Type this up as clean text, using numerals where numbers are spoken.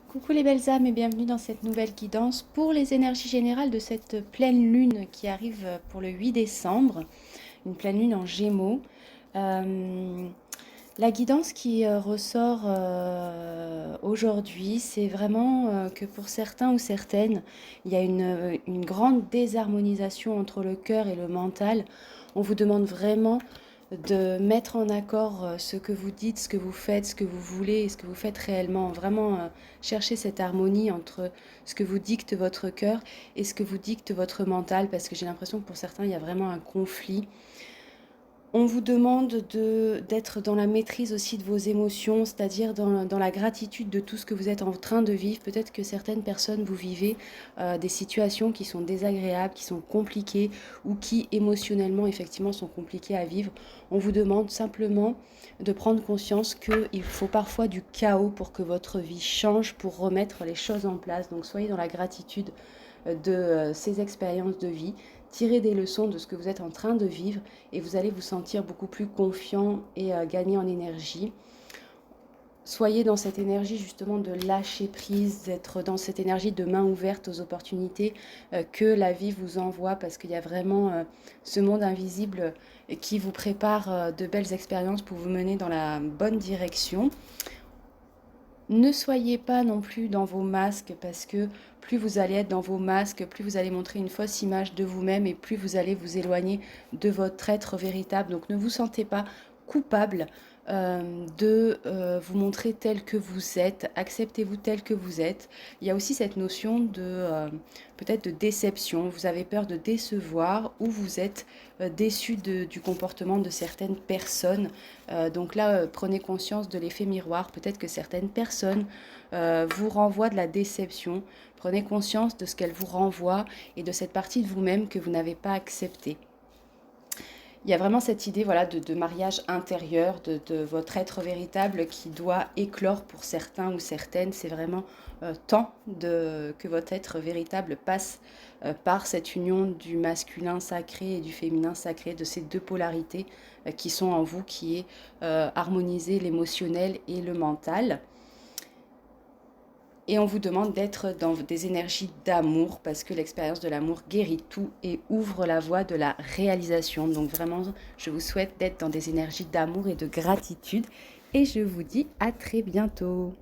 Coucou les belles âmes et bienvenue dans cette nouvelle guidance pour les énergies générales de cette pleine lune qui arrive pour le 8 décembre, une pleine lune en Gémeaux. La guidance qui ressort aujourd'hui, c'est vraiment que pour certains ou certaines, il y a une grande désharmonisation entre le cœur et le mental. On vous demande vraiment de mettre en accord ce que vous dites, ce que vous faites, ce que vous voulez et ce que vous faites réellement. Vraiment chercher cette harmonie entre ce que vous dicte votre cœur et ce que vous dicte votre mental, parce que j'ai l'impression que pour certains, il y a vraiment un conflit. On vous demande d'être dans la maîtrise aussi de vos émotions, c'est-à-dire dans la gratitude de tout ce que vous êtes en train de vivre. Peut-être que certaines personnes, vous vivez des situations qui sont désagréables, qui sont compliquées ou qui émotionnellement, effectivement, sont compliquées à vivre. On vous demande simplement de prendre conscience qu'il faut parfois du chaos pour que votre vie change, pour remettre les choses en place. Donc soyez dans la gratitude de ces expériences de vie. Tirez des leçons de ce que vous êtes en train de vivre et vous allez vous sentir beaucoup plus confiant et gagner en énergie. Soyez dans cette énergie justement de lâcher prise, d'être dans cette énergie de main ouverte aux opportunités que la vie vous envoie, parce qu'il y a vraiment ce monde invisible qui vous prépare de belles expériences pour vous mener dans la bonne direction. Ne soyez pas non plus dans vos masques, parce que plus vous allez être dans vos masques, plus vous allez montrer une fausse image de vous-même et plus vous allez vous éloigner de votre être véritable. Donc ne vous sentez pas coupable de vous montrer tel que vous êtes. Acceptez-vous tel que vous êtes. Il y a aussi cette notion de peut-être de déception. Vous avez peur de décevoir ou vous êtes déçu du comportement de certaines personnes. Donc là, prenez conscience de l'effet miroir. Peut-être que certaines personnes vous renvoient de la déception. Prenez conscience de ce qu'elles vous renvoient et de cette partie de vous-même que vous n'avez pas acceptée. Il y a vraiment cette idée, voilà, de mariage intérieur, de votre être véritable qui doit éclore pour certains ou certaines. C'est vraiment temps que votre être véritable passe par cette union du masculin sacré et du féminin sacré, de ces deux polarités qui sont en vous, qui est harmoniser l'émotionnel et le mental. Et on vous demande d'être dans des énergies d'amour, parce que l'expérience de l'amour guérit tout et ouvre la voie de la réalisation. Donc vraiment, je vous souhaite d'être dans des énergies d'amour et de gratitude. Et je vous dis à très bientôt.